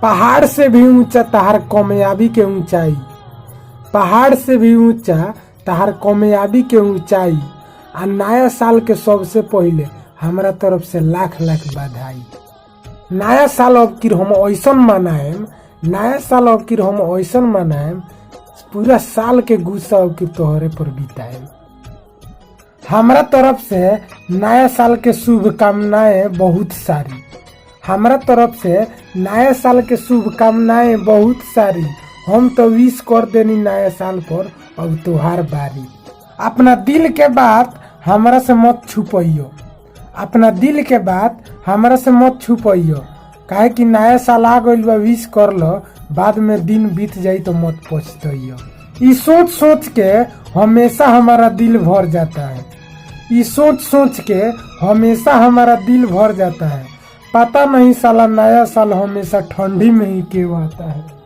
पहाड़ से भी ऊंचा तहार कामयाबी के ऊंचाई, पहाड़ से भी ऊंचा तहार कामयाबी के ऊंचाई। आ नया साल के सबसे पहले हमरा तरफ से लाख लाख बधाई। नया साल अब की हम ऐसन मनाएम, नया साल अब की हम ऐसन मनाएम, पूरा साल के गुस्सा अब की तोहरे पर बिताएम। हमरा तरफ से नया साल के शुभकामनाएं बहुत सारी, हमरा तरफ से नया साल के शुभकामनाएं बहुत सारी। हम तो विश कर देनी नया साल पर, अब तोहार बारी। अपना दिल के बात हमरा से मत छुपइयो, अपना दिल के बात हमरा से मत छुपइयो। काहे कि नया साल आ गइल बा, विश कर लो, बाद में दिन बीत जाई तो मत पछतइयो। ई सोच सोच के हमेशा हमारा दिल भर जाता है, ई सोच सोच के हमेशा हमारा दिल भर जाता है। पता नहीं साला नया साल हमेशा ठंडी में ही क्यों आता है।